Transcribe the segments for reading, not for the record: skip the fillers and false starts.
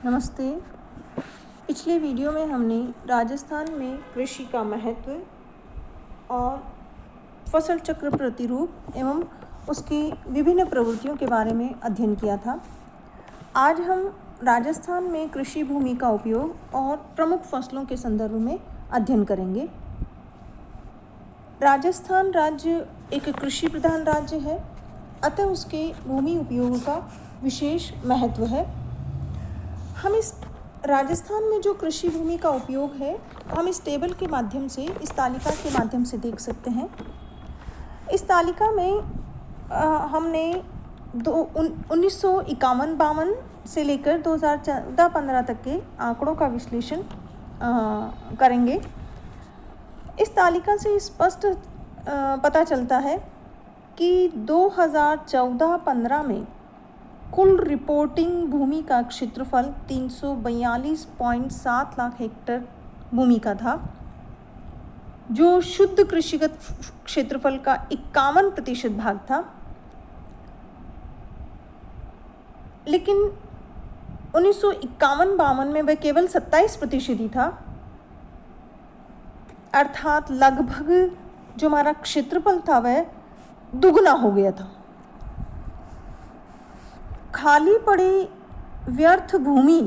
नमस्ते। पिछले वीडियो में हमने राजस्थान में कृषि का महत्व और फसल चक्र प्रतिरूप एवं उसकी विभिन्न प्रवृत्तियों के बारे में अध्ययन किया था। आज हम राजस्थान में कृषि भूमि का उपयोग और प्रमुख फसलों के संदर्भ में अध्ययन करेंगे। राजस्थान राज्य एक कृषि प्रधान राज्य है, अतः उसके भूमि उपयोग का विशेष महत्व है। हम इस राजस्थान में जो कृषि भूमि का उपयोग है, हम इस टेबल के माध्यम से, इस तालिका के माध्यम से देख सकते हैं। इस तालिका में हमने 1951-52 से लेकर 2014-15 तक के आंकड़ों का विश्लेषण करेंगे। इस तालिका से स्पष्ट पता चलता है कि 2014-15 में कुल रिपोर्टिंग भूमि का क्षेत्रफल 342.7 लाख हेक्टेयर भूमि का था, जो शुद्ध कृषिगत क्षेत्रफल का 51% भाग था। लेकिन 1951-52 में वह केवल 27% ही था, अर्थात लगभग जो हमारा क्षेत्रफल था वह दुगना हो गया था। खाली पड़ी व्यर्थ भूमि,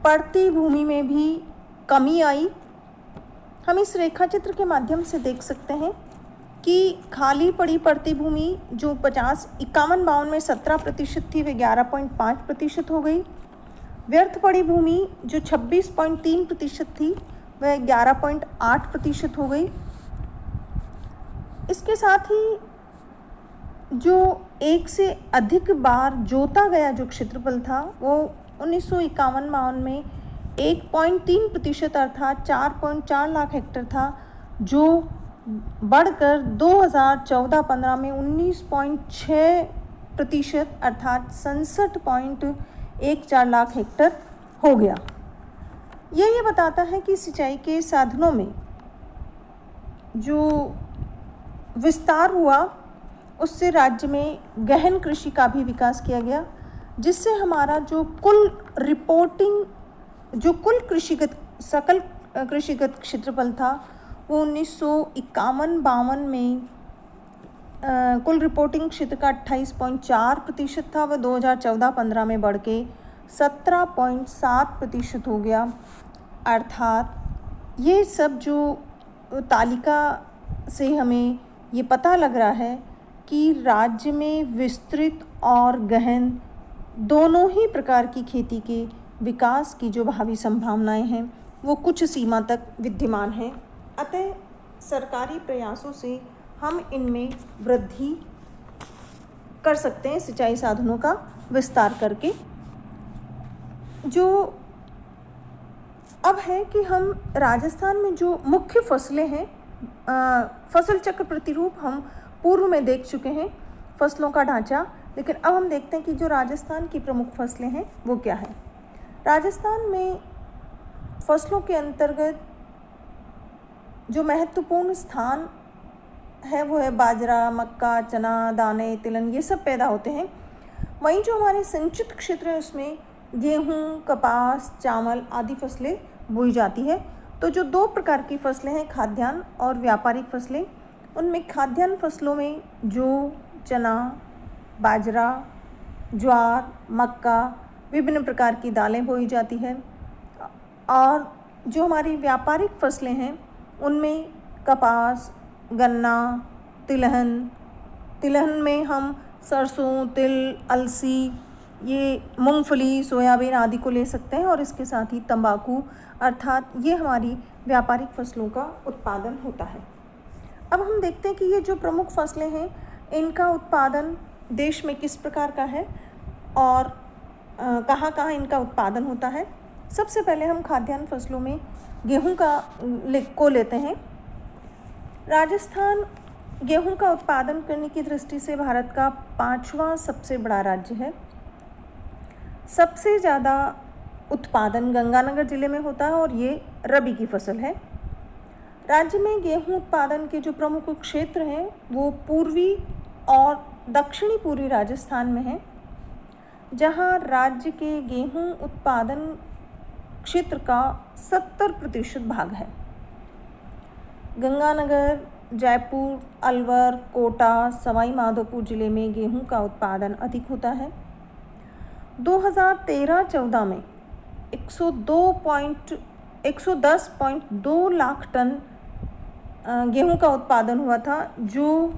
पड़ती भूमि में भी कमी आई। हम इस रेखाचित्र के माध्यम से देख सकते हैं कि खाली पड़ी पड़ती भूमि जो 51-52 में 17% थी, वह 11.5% हो गई। व्यर्थ पड़ी भूमि जो 26.3% थी, वह 11.8% हो गई। इसके साथ ही जो एक से अधिक बार जोता गया जो क्षेत्रफल था, वो 1951-52 में 1.3% अर्थात 4.4 लाख हेक्टेयर था, जो बढ़कर 2014-15 में 19.6% अर्थात 67.14 लाख हेक्टेयर हो गया। ये बताता है कि सिंचाई के साधनों में जो विस्तार हुआ, उससे राज्य में गहन कृषि का भी विकास किया गया, जिससे हमारा जो कुल सकल कृषिगत क्षेत्रफल था, वो 1951-52 में कुल रिपोर्टिंग क्षेत्र का 28.4% था, वह 2014-15 में बढ़ के 17.7% हो गया। अर्थात ये सब जो तालिका से हमें ये पता लग रहा है कि राज्य में विस्तृत और गहन दोनों ही प्रकार की खेती के विकास की जो भावी संभावनाएं हैं, वो कुछ सीमा तक विद्यमान हैं। अतः सरकारी प्रयासों से हम इनमें वृद्धि कर सकते हैं, सिंचाई साधनों का विस्तार करके। जो अब है कि हम राजस्थान में जो मुख्य फसलें हैं, फसल चक्र प्रतिरूप हम पूर्व में देख चुके हैं, फसलों का ढांचा। लेकिन अब हम देखते हैं कि जो राजस्थान की प्रमुख फसलें हैं वो क्या है। राजस्थान में फसलों के अंतर्गत जो महत्वपूर्ण स्थान है वो है बाजरा, मक्का, चना, दाने, तिलहन, ये सब पैदा होते हैं। वहीं जो हमारे सिंचित क्षेत्र है उसमें गेहूँ, कपास, चावल आदि फसलें बोई जाती है। तो जो दो प्रकार की फसलें हैं, खाद्यान्न और व्यापारिक फसलें, उनमें खाद्यान्न फसलों में जो चना, बाजरा, ज्वार, मक्का, विभिन्न प्रकार की दालें बोई जाती है। और जो हमारी व्यापारिक फसलें हैं उनमें कपास, गन्ना, तिलहन में हम सरसों, तिल, अलसी, ये मूंगफली, सोयाबीन आदि को ले सकते हैं। और इसके साथ ही तंबाकू, अर्थात ये हमारी व्यापारिक फसलों का उत्पादन होता है। अब हम देखते हैं कि ये जो प्रमुख फसलें हैं, इनका उत्पादन देश में किस प्रकार का है और कहाँ कहाँ इनका उत्पादन होता है। सबसे पहले हम खाद्यान्न फसलों में गेहूं को लेते हैं। राजस्थान गेहूं का उत्पादन करने की दृष्टि से भारत का 5वां सबसे बड़ा राज्य है। सबसे ज़्यादा उत्पादन गंगानगर जिले में होता है और ये रबी की फसल है। राज्य में गेहूं उत्पादन के जो प्रमुख क्षेत्र हैं वो पूर्वी और दक्षिणी पूर्वी राजस्थान में है। जहां राज्य के गेहूं उत्पादन क्षेत्र का 70% भाग है। गंगानगर, जयपुर, अलवर, कोटा, सवाई माधोपुर जिले में गेहूं का उत्पादन अधिक होता है। 2013-14 में 110.2 लाख टन गेहूं का उत्पादन हुआ था, जो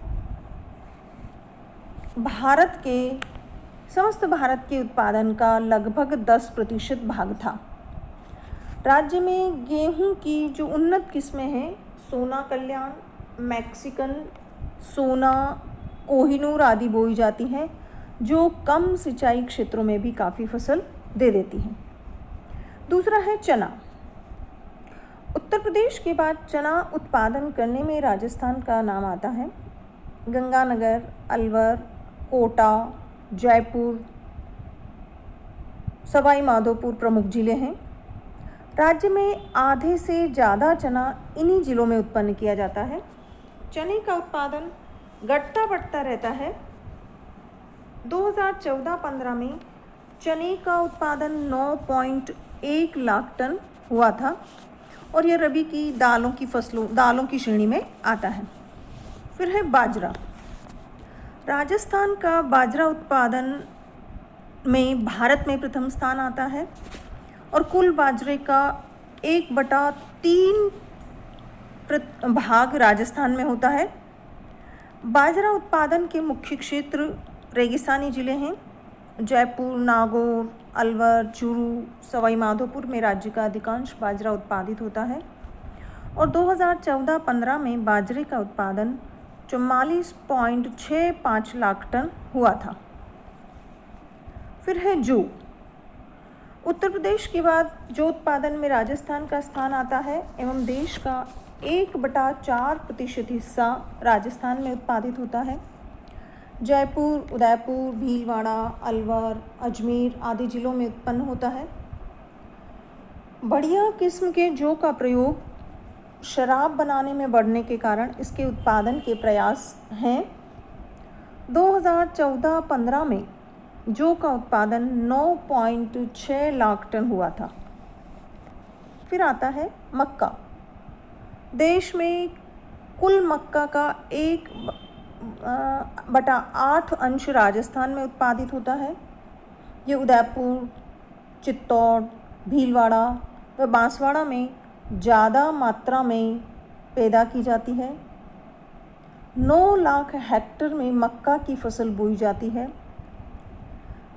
समस्त भारत के उत्पादन का लगभग 10% भाग था। राज्य में गेहूं की जो उन्नत किस्में हैं, सोना कल्याण, मैक्सिकन, सोना, कोहिनूर आदि बोई जाती हैं, जो कम सिंचाई क्षेत्रों में भी काफ़ी फसल दे देती हैं। दूसरा है चना। उत्तर प्रदेश के बाद चना उत्पादन करने में राजस्थान का नाम आता है। गंगानगर, अलवर, कोटा, जयपुर, सवाई माधोपुर प्रमुख जिले हैं। राज्य में आधे से ज़्यादा चना इन्हीं जिलों में उत्पन्न किया जाता है। चने का उत्पादन घटता बढ़ता रहता है। 2014-15 में चने का उत्पादन 9.1 लाख टन हुआ था और यह रबी की दालों की श्रेणी में आता है। फिर है बाजरा। राजस्थान का बाजरा उत्पादन में भारत में प्रथम स्थान आता है और कुल बाजरे का 1/3 भाग राजस्थान में होता है। बाजरा उत्पादन के मुख्य क्षेत्र रेगिस्तानी जिले हैं। जयपुर, नागौर, अलवर, चूरू, सवाई माधोपुर में राज्य का अधिकांश बाजरा उत्पादित होता है और 2014-15 में बाजरे का उत्पादन 44.65 लाख टन हुआ था। फिर है जौ। उत्तर प्रदेश के बाद जौ उत्पादन में राजस्थान का स्थान आता है एवं देश का 1/4% हिस्सा राजस्थान में उत्पादित होता है। जयपुर, उदयपुर, भीलवाड़ा, अलवर, अजमेर आदि जिलों में उत्पन्न होता है। बढ़िया किस्म के जौ का प्रयोग शराब बनाने में बढ़ने के कारण इसके उत्पादन के प्रयास हैं। 2014-15 में जौ का उत्पादन 9.6 लाख टन हुआ था। फिर आता है मक्का। देश में कुल मक्का का 1/8 अंश राजस्थान में उत्पादित होता है। ये उदयपुर, चित्तौड़, भीलवाड़ा व बांसवाड़ा में ज़्यादा मात्रा में पैदा की जाती है। 9 लाख हेक्टेयर में मक्का की फसल बोई जाती है।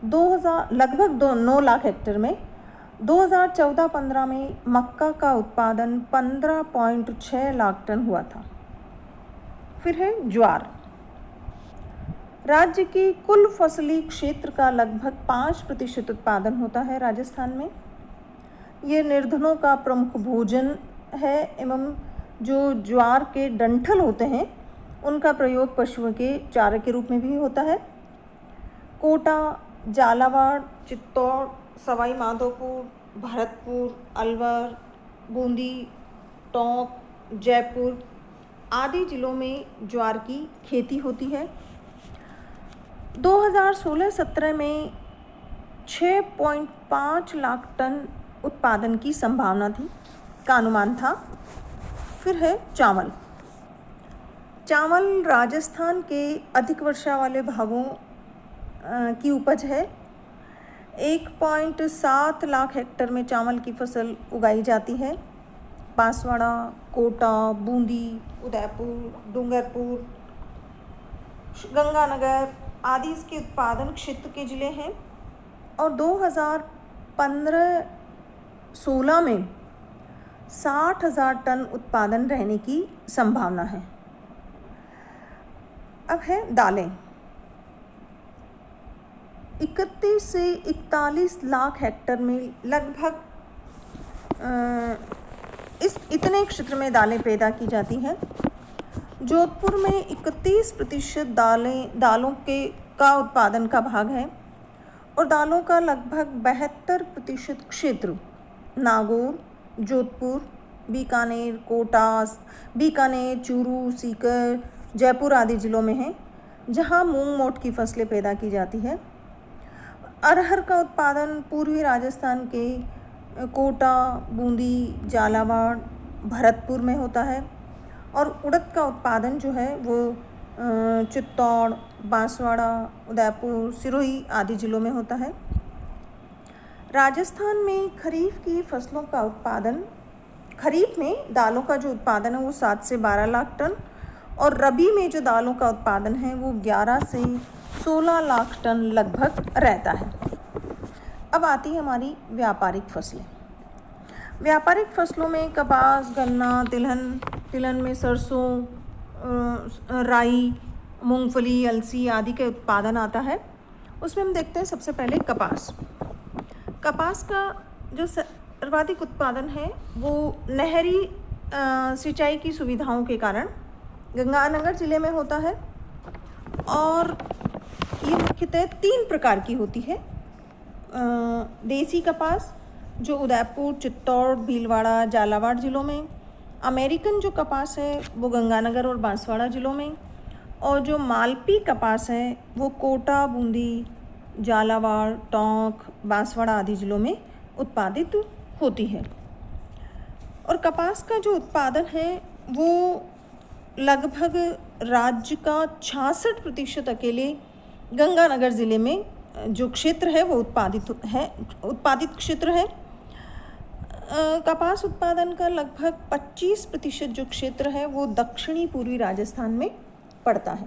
9 लाख हेक्टेयर में 2014-15 में मक्का का उत्पादन 15.6 लाख टन हुआ था। फिर है ज्वार। राज्य की कुल फसली क्षेत्र का लगभग 5% उत्पादन होता है राजस्थान में। ये निर्धनों का प्रमुख भोजन है एवं जो ज्वार के डंठल होते हैं उनका प्रयोग पशुओं के चारे के रूप में भी होता है। कोटा, झालावाड़, चित्तौड़, सवाई माधोपुर, भरतपुर, अलवर, बूंदी, टोंक, जयपुर आदि जिलों में ज्वार की खेती होती है। 2016-17 में 6.5 लाख टन उत्पादन की संभावना का अनुमान था। फिर है चावल। चावल राजस्थान के अधिक वर्षा वाले भागों की उपज है। 1.7 लाख हेक्टेयर में चावल की फसल उगाई जाती है। बांसवाड़ा, कोटा, बूंदी, उदयपुर, डूंगरपुर, गंगानगर आदि इसके उत्पादन क्षेत्र के जिले हैं और 2015-16 में 60,000 टन उत्पादन रहने की संभावना है। अब है दालें। 31 से 41 लाख हेक्टेयर में लगभग इतने क्षेत्र में दालें पैदा की जाती हैं। जोधपुर में 31% दालों का उत्पादन का भाग है और दालों का लगभग 72% क्षेत्र नागौर, जोधपुर, बीकानेर, चूरू, सीकर, जयपुर आदि जिलों में है, जहां मूंग मोट की फसलें पैदा की जाती है। अरहर का उत्पादन पूर्वी राजस्थान के कोटा, बूंदी, झालावाड़, भरतपुर में होता है। और उड़द का उत्पादन जो है वो चित्तौड़, बांसवाड़ा, उदयपुर, सिरोही आदि जिलों में होता है। राजस्थान में खरीफ की फसलों का उत्पादन, खरीफ में दालों का जो उत्पादन है वो 7 से 12 लाख टन, और रबी में जो दालों का उत्पादन है वो 11 से 16 लाख टन लगभग रहता है। अब आती है हमारी व्यापारिक फसलें। व्यापारिक फसलों में कपास, गन्ना, तिलहन में सरसों, राई, मूंगफली, अलसी आदि के उत्पादन आता है। उसमें हम देखते हैं सबसे पहले कपास। कपास का जो सर्वाधिक उत्पादन है वो नहरी सिंचाई की सुविधाओं के कारण गंगानगर जिले में होता है, और ये मुख्यतः 3 प्रकार की होती है। देसी कपास जो उदयपुर, चित्तौड़, भीलवाड़ा, झालावाड़ जिलों में, अमेरिकन जो कपास है वो गंगानगर और बांसवाड़ा जिलों में, और जो मालपी कपास है वो कोटा, बूंदी, झालावाड़, टोंक, बांसवाड़ा आदि जिलों में उत्पादित होती है। और कपास का जो उत्पादन है वो लगभग राज्य का 66% अकेले गंगानगर ज़िले में जो क्षेत्र है वो उत्पादित क्षेत्र है। कपास उत्पादन का लगभग 25% जो क्षेत्र है वो दक्षिणी पूर्वी राजस्थान में पड़ता है।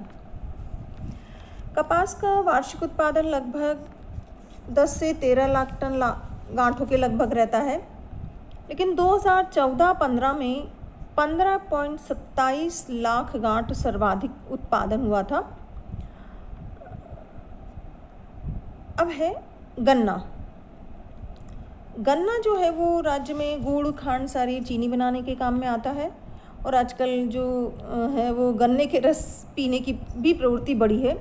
कपास का वार्षिक उत्पादन लगभग 10 से 13 लाख टन गांठों के लगभग रहता है, लेकिन 2014-15 में 15.27 लाख गांठ सर्वाधिक उत्पादन हुआ था। अब है गन्ना। गन्ना जो है वो राज्य में गुड़, खांड, सारी चीनी बनाने के काम में आता है, और आजकल जो है वो गन्ने के रस पीने की भी प्रवृत्ति बढ़ी है।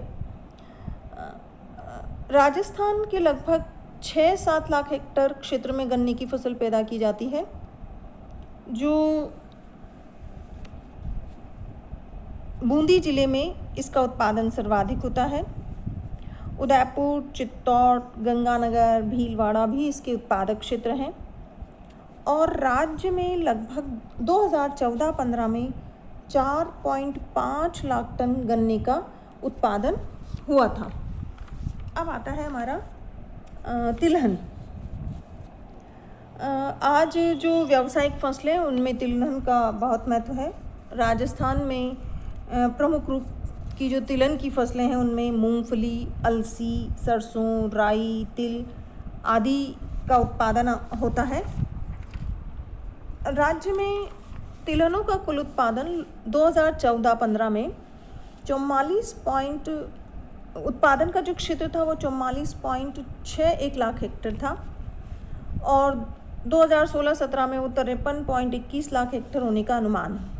राजस्थान के लगभग 6-7 लाख हेक्टेयर क्षेत्र में गन्ने की फसल पैदा की जाती है, जो बूंदी जिले में इसका उत्पादन सर्वाधिक होता है। उदयपुर, चित्तौड़, गंगानगर, भीलवाड़ा भी इसके उत्पादक क्षेत्र हैं, और राज्य में लगभग 2014-15 में 4.5 लाख टन गन्ने का उत्पादन हुआ था। अब आता है हमारा तिलहन। आज जो व्यावसायिक फसलें उनमें तिलहन का बहुत महत्व है। राजस्थान में प्रमुख रूप की जो तिलहन की फसलें हैं उनमें मूंगफली, अलसी, सरसों, राई, तिल आदि का उत्पादन होता है। राज्य में तिलहनों का कुल उत्पादन 2014-15 में 44 उत्पादन का जो क्षेत्र था वो 44.61 लाख हेक्टेयर था, और 2016-17 में वो 53.21 लाख हेक्टेयर होने का अनुमान है।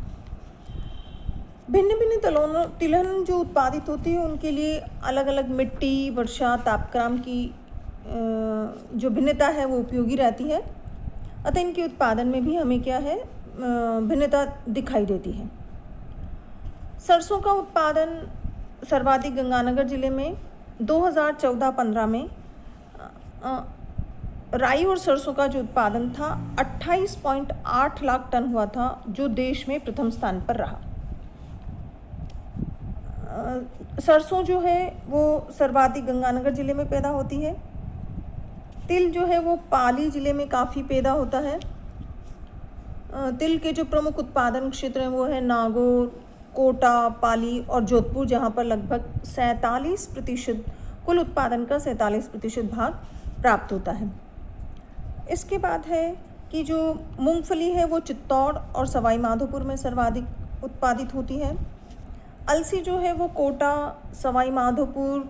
भिन्न भिन्न तिलहन जो उत्पादित होती है उनके लिए अलग अलग मिट्टी, वर्षा, तापक्रम की जो भिन्नता है वो उपयोगी रहती है, अतः इनके उत्पादन में भी हमें क्या है भिन्नता दिखाई देती है। सरसों का उत्पादन सर्वाधिक गंगानगर जिले में 2014-15 में राई और सरसों का जो उत्पादन था 28.8 लाख टन हुआ था, जो देश में प्रथम स्थान पर रहा। सरसों जो है वो सर्वाधिक गंगानगर जिले में पैदा होती है। तिल जो है वो पाली जिले में काफ़ी पैदा होता है। तिल के जो प्रमुख उत्पादन क्षेत्र हैं वो है नागौर, कोटा, पाली और जोधपुर, जहाँ पर लगभग 47% कुल उत्पादन का 47% भाग प्राप्त होता है। इसके बाद है कि जो मूंगफली है वो चित्तौड़ और सवाई माधोपुर में सर्वाधिक उत्पादित होती है। अलसी जो है वो कोटा, सवाई माधोपुर,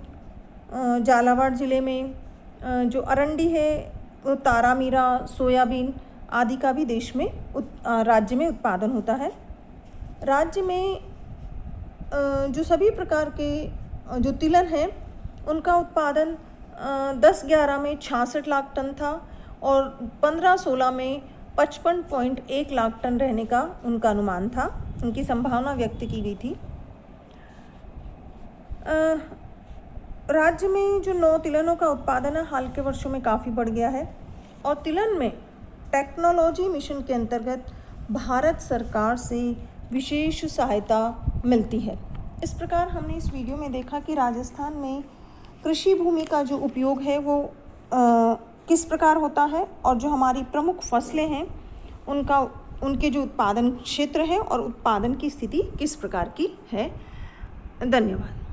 झालावाड़ ज़िले में, जो अरंडी है वो तारामीरा, सोयाबीन आदि का भी देश में राज्य में उत्पादन होता है। राज्य में जो सभी प्रकार के जो तिलहन हैं उनका उत्पादन 10-11 में 66 लाख टन था, और 15-16 में 55.1 लाख टन रहने का उनका अनुमान था, उनकी संभावना व्यक्त की गई थी। राज्य में जो नौ तिलहनों का उत्पादन है हाल के वर्षों में काफ़ी बढ़ गया है और तिलहन में टेक्नोलॉजी मिशन के अंतर्गत भारत सरकार से विशेष सहायता मिलती है। इस प्रकार हमने इस वीडियो में देखा कि राजस्थान में कृषि भूमि का जो उपयोग है वो किस प्रकार होता है और जो हमारी प्रमुख फसलें हैं उनके जो उत्पादन क्षेत्र है और उत्पादन की स्थिति किस प्रकार की है। धन्यवाद।